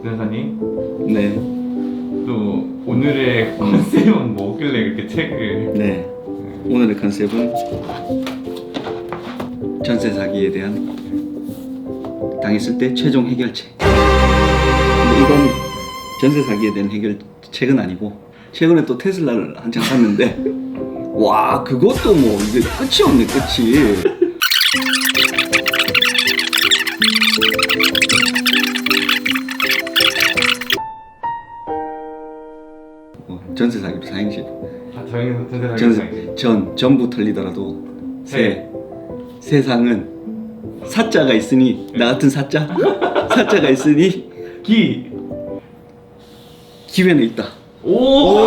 변호사님, 네. 또 오늘의 컨셉은 뭐길래 그렇게 책을? 네. 오늘의 컨셉은 전세 사기에 대한 당했을 때 최종 해결책. 근데 이건 전세 사기에 대한 해결책은 아니고 최근에 또 테슬라를 한창 샀는데 와 그것도 뭐 이게 끝이 없네 끝이. 전세 사기로 사행시. 아, 저희는 전세 사기. 전부 털리더라도 세상은 사자가 있으니 나 같은 사자가 있으니 기회는 있다. 오!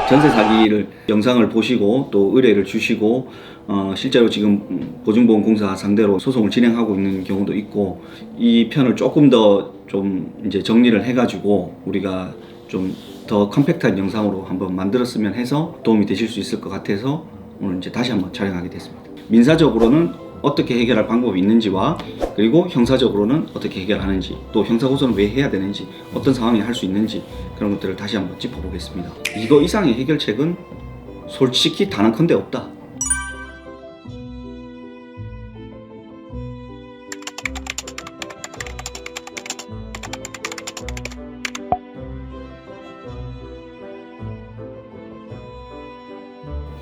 전세 사기를 영상을 보시고 또 의뢰를 주시고 실제로 지금 보증보험공사 상대로 소송을 진행하고 있는 경우도 있고 이 편을 조금 더 좀 이제 정리를 해가지고 우리가 좀 더 컴팩트한 영상으로 한번 만들었으면 해서 도움이 되실 수 있을 것 같아서 오늘 이제 다시 한번 촬영하게 됐습니다. 민사적으로는 어떻게 해결할 방법이 있는지와 그리고 형사적으로는 어떻게 해결하는지 또 형사고소는 왜 해야 되는지 어떤 상황에 할 수 있는지 그런 것들을 다시 한번 짚어보겠습니다. 이거 이상의 해결책은 솔직히 단언컨대 없다.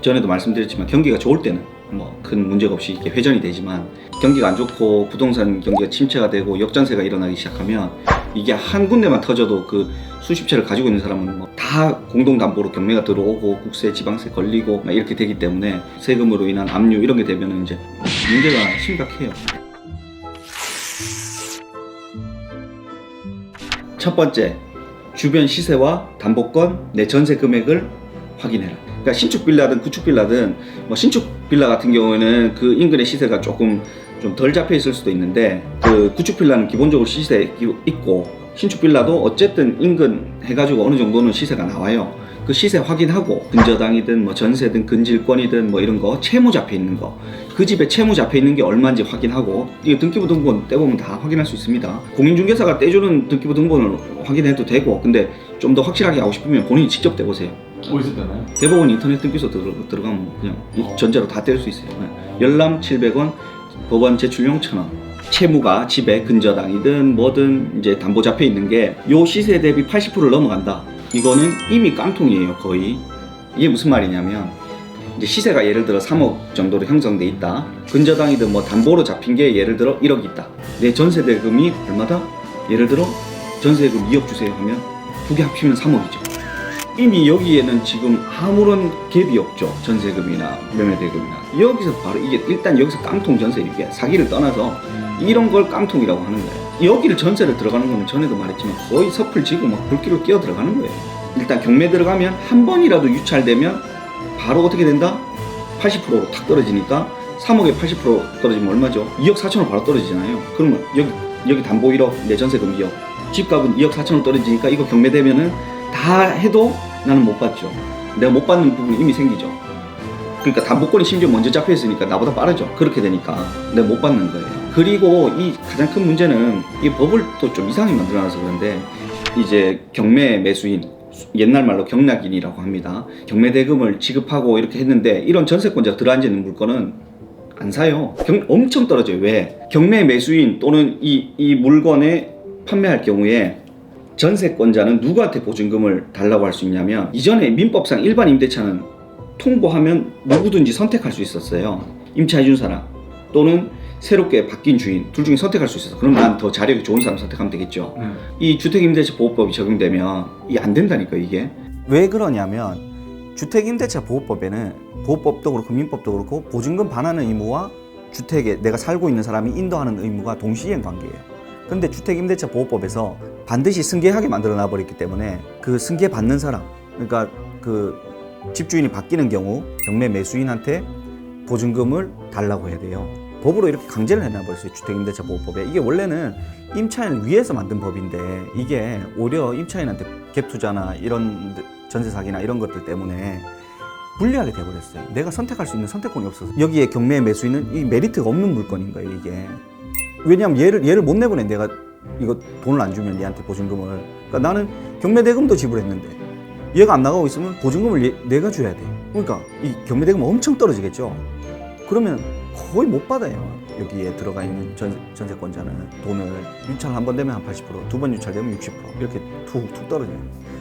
전에도 말씀드렸지만 경기가 좋을 때는 뭐 큰 문제가 없이 이렇게 회전이 되지만 경기가 안 좋고 부동산 경기가 침체가 되고 역전세가 일어나기 시작하면 이게 한 군데만 터져도 그 수십 채를 가지고 있는 사람은 뭐 다 공동담보로 경매가 들어오고 국세, 지방세 걸리고 막 이렇게 되기 때문에 세금으로 인한 압류 이런 게 되면 이제 문제가 심각해요. 첫 번째, 주변 시세와 담보권, 내 전세 금액을 확인해라. 그러니까 신축 빌라든 구축 빌라든 뭐 신축 빌라 같은 경우에는 그 인근의 시세가 조금 좀 덜 잡혀 있을 수도 있는데 그 구축 빌라는 기본적으로 시세 있고 신축 빌라도 어쨌든 인근 해가지고 어느 정도는 시세가 나와요. 그 시세 확인하고 근저당이든 뭐 전세든 근질권이든 뭐 이런 거 채무 잡혀 있는 거 그 집에 채무 잡혀 있는 게 얼마인지 확인하고 이거 등기부 등본 떼보면 다 확인할 수 있습니다. 공인중개사가 떼주는 등기부 등본을 확인해도 되고 근데 좀 더 확실하게 하고 싶으면 본인이 직접 떼보세요. 어디서 떼나요? 대법원 인터넷 등기소 들어가면 그냥 전자로 다 뗄 수 있어요. 열람 700원, 법원 제출용 1000원. 채무가 집에 근저당이든 뭐든 이제 담보 잡혀 있는 게 요 시세 대비 80%를 넘어간다. 이거는 이미 깡통이에요, 거의. 이게 무슨 말이냐면 이제 시세가 예를 들어 3억 정도로 형성돼 있다. 근저당이든 뭐 담보로 잡힌 게 예를 들어 1억 있다. 내 전세 대금이 얼마다? 예를 들어 전세금 2억 주세요 하면 두 개 합치면 3억이죠. 이미 여기에는 지금 아무런 갭이 없죠. 전세금이나 매매대금이나. 여기서 바로 이게 일단 여기서 깡통 전세 이게 사기를 떠나서 이런 걸 깡통이라고 하는 거예요. 여기를 전세를 들어가는 거는 전에도 말했지만 거의 섣을 지고 막 불길로 끼어 들어가는 거예요. 일단 경매 들어가면 한 번이라도 유찰되면 바로 어떻게 된다? 80%로 탁 떨어지니까 3억에 80% 떨어지면 얼마죠? 2억 4천원 바로 떨어지잖아요. 그러면 여기 담보 1억, 내 전세금 2억, 집값은 2억 4천원 떨어지니까 이거 경매되면은 다 해도 나는 못 받죠. 내가 못 받는 부분이 이미 생기죠. 그러니까 담보권이 심지어 먼저 잡혀 있으니까 나보다 빠르죠. 그렇게 되니까 내가 못 받는 거예요. 그리고 이 가장 큰 문제는 이 법을 또 좀 이상하게 만들어놔서 그런데 이제 경매 매수인 옛날 말로 경락인이라고 합니다. 경매 대금을 지급하고 이렇게 했는데 이런 전세권자가 들어앉아 있는 물건은 안 사요. 엄청 떨어져요. 왜? 경매 매수인 또는 이 물건에 판매할 경우에 전세권자는 누구한테 보증금을 달라고 할 수 있냐면 이전에 민법상 일반 임대차는 통보하면 누구든지 선택할 수 있었어요. 임차해준 사람 또는 새롭게 바뀐 주인 둘 중에 선택할 수 있어서 그럼 난 더 자력이 좋은 사람 선택하면 되겠죠. 이 주택임대차 보호법이 적용되면 이게 안 된다니까. 이게 왜 그러냐면 주택임대차 보호법에는 보호법도 그렇고 민법도 그렇고 보증금 반환의 의무와 주택에 내가 살고 있는 사람이 인도하는 의무가 동시행 관계예요. 근데 주택임대차 보호법에서 반드시 승계하게 만들어 놔버렸기 때문에 그 승계 받는 사람, 그러니까 그 집주인이 바뀌는 경우 경매 매수인한테 보증금을 달라고 해야 돼요. 법으로 이렇게 강제를 해놔버렸어요. 주택임대차 보호법에. 이게 원래는 임차인을 위해서 만든 법인데 이게 오히려 임차인한테 갭투자나 이런 전세 사기나 이런 것들 때문에 불리하게 돼버렸어요. 내가 선택할 수 있는 선택권이 없어서 여기에 경매 매수인은 이 메리트가 없는 물건인 거예요. 이게 왜냐하면 얘를 못 내보내. 내가 이거 돈을 안 주면 얘한테 보증금을. 그러니까 나는 경매대금도 지불했는데 얘가 안 나가고 있으면 보증금을 내가 줘야 돼. 그러니까 이 경매대금 엄청 떨어지겠죠. 그러면 거의 못 받아요. 여기에 들어가 있는 전세권자는 돈을 유찰 한 번 되면 한 80%, 두 번 유찰되면 60% 이렇게 툭툭 떨어져요.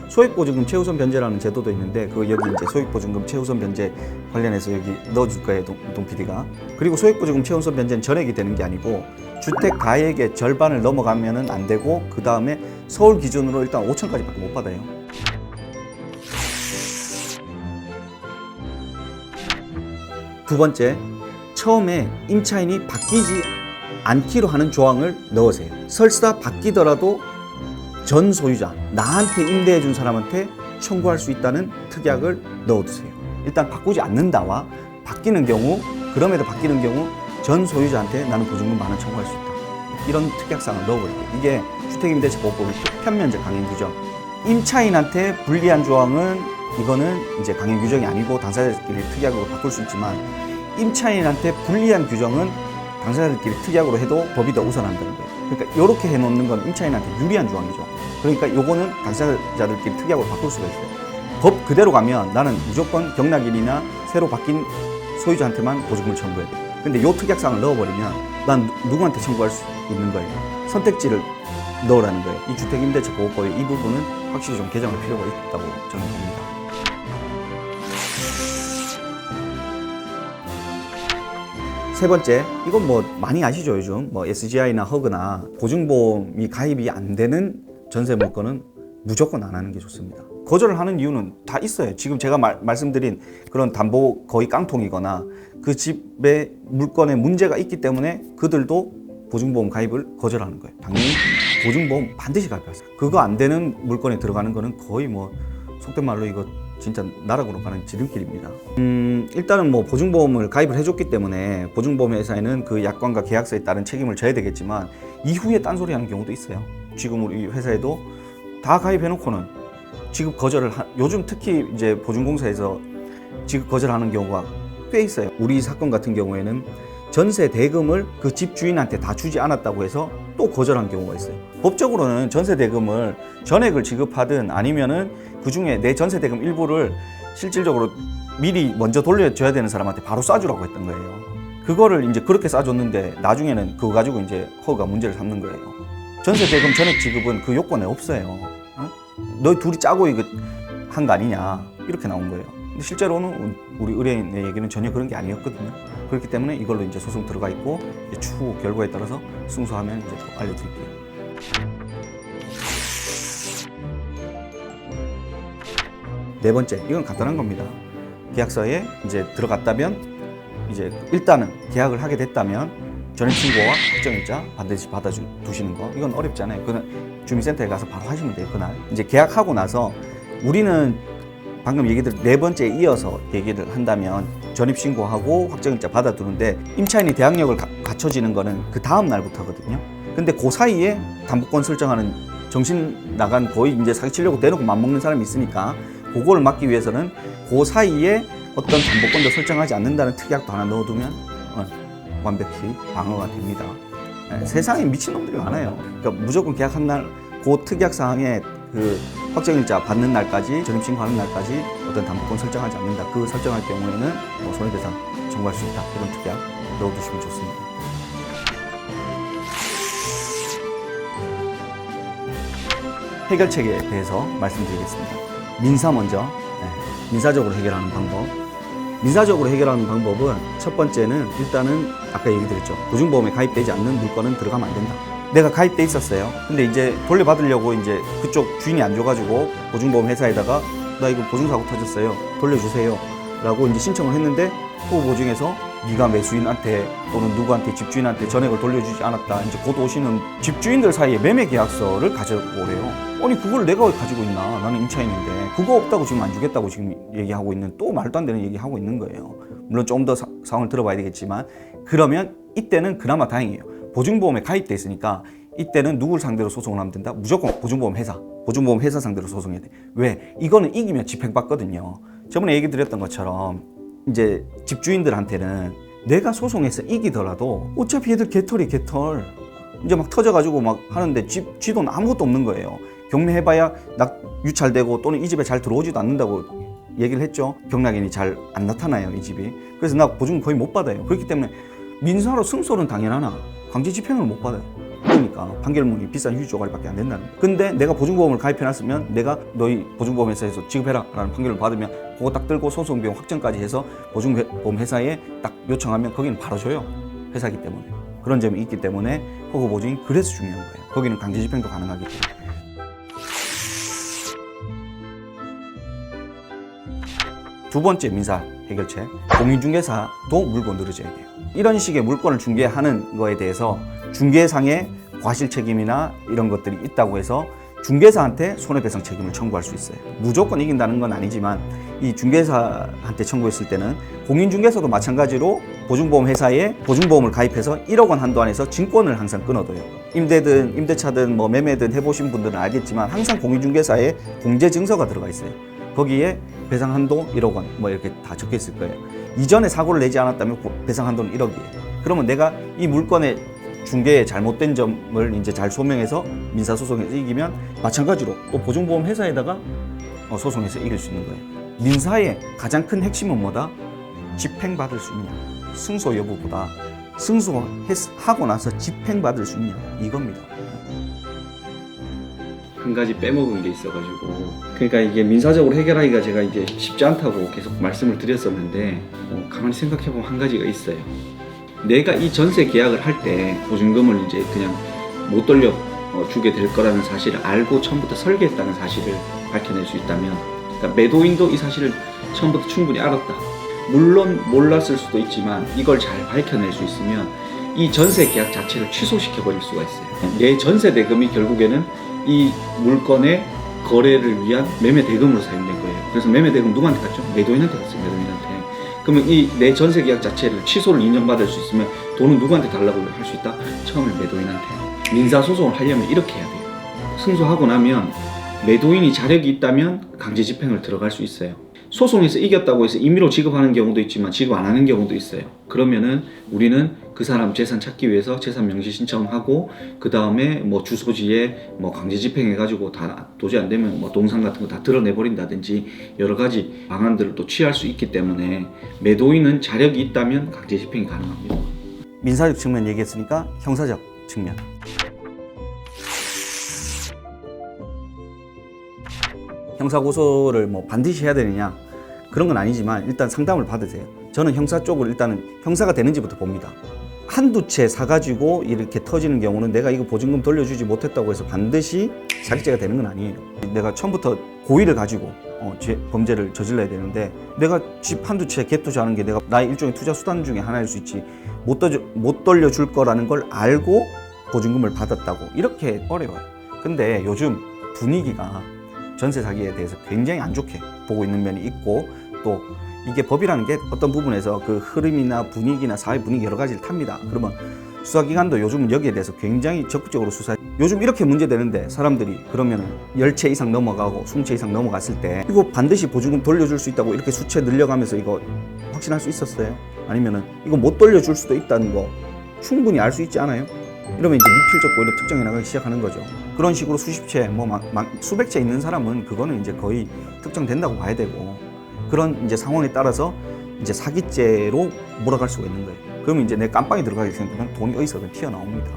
소액보증금 최우선 변제라는 제도도 있는데 그 여기 이제 소액보증금 최우선 변제 관련해서 여기 넣어줄 거예요, 동 PD가. 그리고 소액보증금 최우선 변제는 전액이 되는 게 아니고 주택 가액의 절반을 넘어가면은 안 되고 그 다음에 서울 기준으로 일단 5천까지밖에 못 받아요. 두 번째, 처음에 임차인이 바뀌지 않기로 하는 조항을 넣으세요. 설사 바뀌더라도 전 소유자, 나한테 임대해 준 사람한테 청구할 수 있다는 특약을 넣어두세요. 일단 바꾸지 않는다와 바뀌는 경우, 그럼에도 바뀌는 경우 전 소유자한테 나는 보증금 10,000원 청구할 수 있다. 이런 특약사항을 넣어버릴게요. 이게 주택임대차보호법의 편면적 강행 규정. 임차인한테 불리한 조항은 이거는 이제 강행 규정이 아니고 당사자들끼리 특약으로 바꿀 수 있지만 임차인한테 불리한 규정은 당사자들끼리 특약으로 해도 법이 더 우선한다는 거예요. 그러니까 이렇게 해놓는 건 임차인한테 유리한 조항이죠. 그러니까 요거는 당사자들끼리 특약으로 바꿀 수가 있어요. 법 그대로 가면 나는 무조건 경락인이나 새로 바뀐 소유자한테만 보증금을 청구해야 돼. 근데 요 특약사항을 넣어버리면 난 누구한테 청구할 수 있는 거예요. 선택지를 넣으라는 거예요. 이 주택임대차보호법의 이 부분은 확실히 좀 개정할 필요가 있다고 저는 봅니다. 세 번째, 이건 뭐 많이 아시죠? 요즘 뭐 SGI나 허그나 보증보험이 가입이 안 되는 전세 물건은 무조건 안 하는 게 좋습니다. 거절을 하는 이유는 다 있어요. 지금 제가 말씀드린 그런 담보 거의 깡통이거나 그 집의 물건에 문제가 있기 때문에 그들도 보증보험 가입을 거절하는 거예요. 당연히 보증보험 반드시 가입하세요. 그거 안 되는 물건에 들어가는 거는 거의 뭐 속된 말로 이거 진짜 나락으로 가는 지름길입니다. 일단은 뭐 보증보험을 가입을 해줬기 때문에 보증보험 회사에는 그 약관과 계약서에 따른 책임을 져야 되겠지만 이후에 딴소리 하는 경우도 있어요. 지금 우리 회사에도 다 가입해놓고는 지급 거절을 요즘 특히 이제 보증공사에서 지급 거절하는 경우가 꽤 있어요. 우리 사건 같은 경우에는 전세 대금을 그 집 주인한테 다 주지 않았다고 해서 또 거절한 경우가 있어요. 법적으로는 전세 대금을 전액을 지급하든 아니면은 그 중에 내 전세 대금 일부를 실질적으로 미리 먼저 돌려줘야 되는 사람한테 바로 쏴주라고 했던 거예요. 그거를 이제 그렇게 쏴줬는데 나중에는 그거 가지고 이제 허가 문제를 삼는 거예요. 전세 대금 전액 지급은 그 요건에 없어요. 너 둘이 짜고 이거 한 거 아니냐 이렇게 나온 거예요. 근데 실제로는 우리 의뢰인의 얘기는 전혀 그런 게 아니었거든요. 그렇기 때문에 이걸로 이제 소송 들어가 있고 이제 추후 결과에 따라서 승소하면 이제 또 알려드릴게요. 네 번째, 이건 간단한 겁니다. 계약서에 이제 들어갔다면 이제 일단은 계약을 하게 됐다면 전입신고와 확정일자 반드시 받아두시는 거. 이건 어렵지 않아요. 그건 주민센터에 가서 바로 하시면 돼요. 그날 이제 계약하고 나서 우리는 방금 얘기들 네 번째에 이어서 얘기를 한다면 전입신고하고 확정일자 받아두는데 임차인이 대항력을 갖춰지는 거는 그 다음 날부터거든요. 근데 그 사이에 담보권 설정하는 정신 나간 거의 이제 사기치려고 대놓고 맘먹는 사람이 있으니까 그거를 막기 위해서는 그 사이에 어떤 담보권도 설정하지 않는다는 특약도 하나 넣어두면 완벽히 방어가 됩니다. 세상에 미친놈들이 많아요. 그러니까 무조건 계약한 날 그 특약사항에 그 확정일자 받는 날까지 전입신고하는 날까지 어떤 담보권 설정하지 않는다. 그 설정할 경우에는 뭐 손해배상 청구할 수 있다. 그런 특약 넣어두시면 좋습니다. 해결책에 대해서 말씀드리겠습니다. 민사 먼저. 민사적으로 해결하는 방법. 민사적으로 해결하는 방법은 첫 번째는 일단은 아까 얘기 드렸죠. 보증보험에 가입되지 않는 물건은 들어가면 안 된다. 내가 가입돼 있었어요. 근데 이제 돌려받으려고 이제 그쪽 주인이 안 줘가지고 보증보험 회사에다가 나 이거 보증사고 터졌어요. 돌려주세요. 라고 이제 신청을 했는데 후보 중에서 네가 매수인한테 또는 누구한테 집주인한테 전액을 돌려주지 않았다. 이제 곧 오시는 집주인들 사이에 매매 계약서를 가져오래요. 아니 그걸 내가 가지고 있나? 나는 임차인인데 그거 없다고 지금 안 주겠다고 지금 얘기하고 있는 또 말도 안 되는 얘기하고 있는 거예요. 물론 좀 더 상황을 들어봐야 되겠지만 그러면 이때는 그나마 다행이에요. 보증보험에 가입돼 있으니까 이때는 누굴 상대로 소송을 하면 된다? 무조건 보증보험 회사 상대로 소송해야 돼. 왜? 이거는 이기면 집행받거든요. 저번에 얘기 드렸던 것처럼 이제 집주인들한테는 내가 소송해서 이기더라도 어차피 얘들 개털이 개털. 이제 막 터져가지고 막 하는데 지도는 아무것도 없는 거예요. 경매해봐야 유찰되고 또는 이 집에 잘 들어오지도 않는다고 얘기를 했죠. 경락인이 잘 안 나타나요, 이 집이. 그래서 나 보증금 거의 못 받아요. 그렇기 때문에 민사로 승소는 당연하나 강제 집행을 못 받아요. 그러니까 판결문이 비싼 휴지 조각밖에 안 된다는 거예요. 근데 내가 보증보험을 가입해놨으면 내가 너희 보증보험회사에서 지급해라 라는 판결을 받으면 그거 딱 들고 소송비용 확정까지 해서 보증보험회사에 딱 요청하면 거기는 바로 줘요. 회사기 때문에. 그런 점이 있기 때문에 허구 보증이 그래서 중요한 거예요. 거기는 강제 집행도 가능하기 때문에. 두 번째 민사 해결책, 공인중개사도 물고 늘어져야 돼요. 이런 식의 물건을 중개하는 거에 대해서 중개상의 과실 책임이나 이런 것들이 있다고 해서 중개사한테 손해배상 책임을 청구할 수 있어요. 무조건 이긴다는 건 아니지만 이 중개사한테 청구했을 때는 공인중개사도 마찬가지로 보증보험 회사에 보증보험을 가입해서 1억 원 한도 안에서 증권을 항상 끊어둬요. 임대든 임대차든 뭐 매매든 해보신 분들은 알겠지만 항상 공인중개사에 공제증서가 들어가 있어요. 거기에 배상 한도 1억 원 뭐 이렇게 다 적혀 있을 거예요. 이전에 사고를 내지 않았다면 배상 한도는 1억이에요. 그러면 내가 이 물건의 중개에 잘못된 점을 이제 잘 소명해서 민사소송에서 이기면 마찬가지로 또 보증보험 회사에다가 소송해서 이길 수 있는 거예요. 민사의 가장 큰 핵심은 뭐다? 집행받을 수 있냐. 승소 여부보다 승소하고 나서 집행받을 수 있냐. 이겁니다. 한 가지 빼먹은 게 있어가지고 그러니까 이게 민사적으로 해결하기가 제가 이제 쉽지 않다고 계속 말씀을 드렸었는데 가만히 생각해보면 한 가지가 있어요. 내가 이 전세 계약을 할 때 보증금을 이제 그냥 못 돌려 주게 될 거라는 사실을 알고 처음부터 설계했다는 사실을 밝혀낼 수 있다면, 그러니까 매도인도 이 사실을 처음부터 충분히 알았다. 물론 몰랐을 수도 있지만 이걸 잘 밝혀낼 수 있으면 이 전세 계약 자체를 취소시켜 버릴 수가 있어요. 내 전세 대금이 결국에는 이 물건의 거래를 위한 매매 대금으로 사용된 거예요. 그래서 매매 대금 누구한테 갔죠? 매도인한테 갔어요. 매도인한테. 그러면 이 내 전세 계약 자체를 취소를 인정받을 수 있으면 돈은 누구한테 달라고 할 수 있다? 처음에 매도인한테. 민사 소송을 하려면 이렇게 해야 돼요. 승소하고 나면 매도인이 자력이 있다면 강제 집행을 들어갈 수 있어요. 소송에서 이겼다고 해서 임의로 지급하는 경우도 있지만 지급 안 하는 경우도 있어요. 그러면은 우리는 그 사람 재산 찾기 위해서 재산 명시 신청하고 그 다음에 뭐 주소지에 뭐 강제 집행해가지고 다 도저히 안 되면 뭐 동상 같은 거 다 드러내 버린다든지 여러 가지 방안들을 또 취할 수 있기 때문에 매도인은 자력이 있다면 강제 집행이 가능합니다. 민사적 측면 얘기했으니까 형사적 측면. 형사고소를 뭐 반드시 해야 되느냐 그런 건 아니지만 일단 상담을 받으세요. 저는 형사 쪽을 일단은 형사가 되는지부터 봅니다. 한두 채 사가지고 이렇게 터지는 경우는 내가 이거 보증금 돌려주지 못했다고 해서 반드시 사기죄가 되는 건 아니에요. 내가 처음부터 고의를 가지고 범죄를 저질러야 되는데 내가 집 한두 채 갭 투자하는 게 내가 나의 일종의 투자 수단 중에 하나일 수 있지 못 돌려줄 거라는 걸 알고 보증금을 받았다고 이렇게 어려워요. 근데 요즘 분위기가 전세 사기에 대해서 굉장히 안 좋게 보고 있는 면이 있고 또 이게 법이라는 게 어떤 부분에서 그 흐름이나 분위기나 사회 분위기 여러 가지를 탑니다. 그러면 수사기관도 요즘은 여기에 대해서 굉장히 적극적으로 수사해. 요즘 이렇게 문제되는데 사람들이 그러면 10채 이상 넘어가고 20채 이상 넘어갔을 때 이거 반드시 보증금 돌려줄 수 있다고 이렇게 수채 늘려가면서 이거 확신할 수 있었어요? 아니면은 이거 못 돌려줄 수도 있다는 거 충분히 알 수 있지 않아요? 이러면 이제 미필적 고의로 특정해 나가기 시작하는 거죠. 그런 식으로 수십 채, 수백 채 있는 사람은 그거는 이제 거의 특정된다고 봐야 되고 그런 이제 상황에 따라서 이제 사기죄로 몰아갈 수가 있는 거예요. 그러면 이제 내 깜빵이 들어가게 생기면 돈이 어디서든 튀어나옵니다.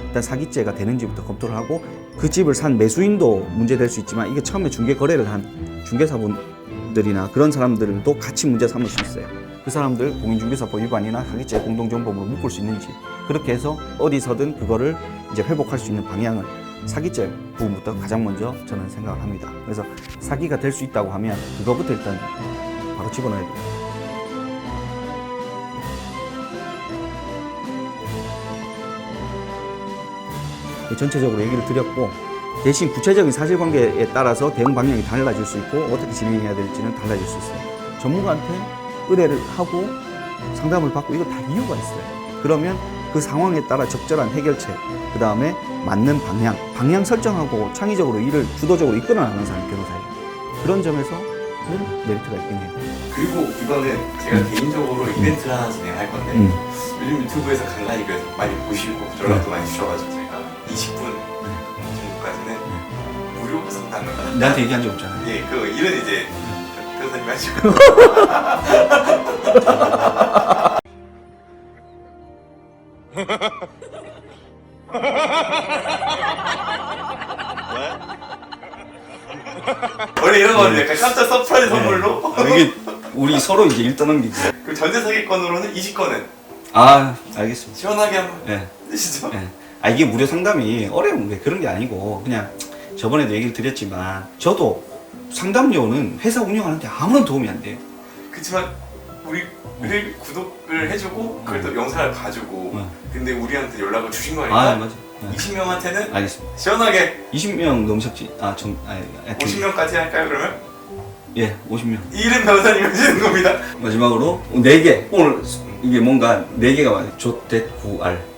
일단 사기죄가 되는지부터 검토를 하고 그 집을 산 매수인도 문제될 수 있지만 이게 처음에 중개 거래를 한 중개사분들이나 그런 사람들도 같이 문제 삼을 수 있어요. 그 사람들 공인중개사법 위반이나 사기죄 공동정범으로 묶을 수 있는지 그렇게 해서 어디서든 그거를 이제 회복할 수 있는 방향을 사기죄 부분부터 가장 먼저 저는 생각을 합니다. 그래서 사기가 될 수 있다고 하면 그거부터 일단 바로 집어넣어야 돼요. 전체적으로 얘기를 드렸고 대신 구체적인 사실관계에 따라서 대응 방향이 달라질 수 있고 어떻게 진행해야 될지는 달라질 수 있어요. 전문가한테 의뢰를 하고 상담을 받고 이거 다 이유가 있어요. 그러면 그 상황에 따라 적절한 해결책, 그 다음에 맞는 방향 설정하고 창의적으로 일을 주도적으로 이끌어 나가는 사람이 변호사예요. 그런 점에서 메리트가 있겠네요. 그리고 이거는 제가 개인적으로 이벤트를 하나 진행할 건데 요즘 유튜브에서 간간히 그 많이 보시고 연락도 많이 주셔가지고 제가 20분 정도까지는 무료 상담을 나한테 얘기한 적 없잖아. 예, 그 일은 이제 변호사님 하시고 원래 이런 거는 약간 깜짝 서프라이즈 선물로 이게 우리 서로 이제 일 떠넘기지. 그 전세 사기건으로는 20건은 아, 알겠습니다. 시원하게 한번 예. 해주시죠. 예. 아, 이게 무료 상담이 어려운 게 그런 게 아니고 그냥 저번에도 얘기를 드렸지만 저도 상담료는 회사 운영하는데 아무런 도움이 안 돼요. 그렇지만 우리를 구독을 해주고 그걸 또 영상을 봐주고 근데 우리한테 연락을 주신 거 아닌가? 아, 맞아. 20명한테는 알겠습니다. 시원하게 20명 넘으셨지? 아, 50명까지 할까요 그러면? 예, 50명. 이 일은 변호사님이 하시는 겁니다. 마지막으로 4개. 오늘 이게 뭔가 4개가 많아요. 조댓구알.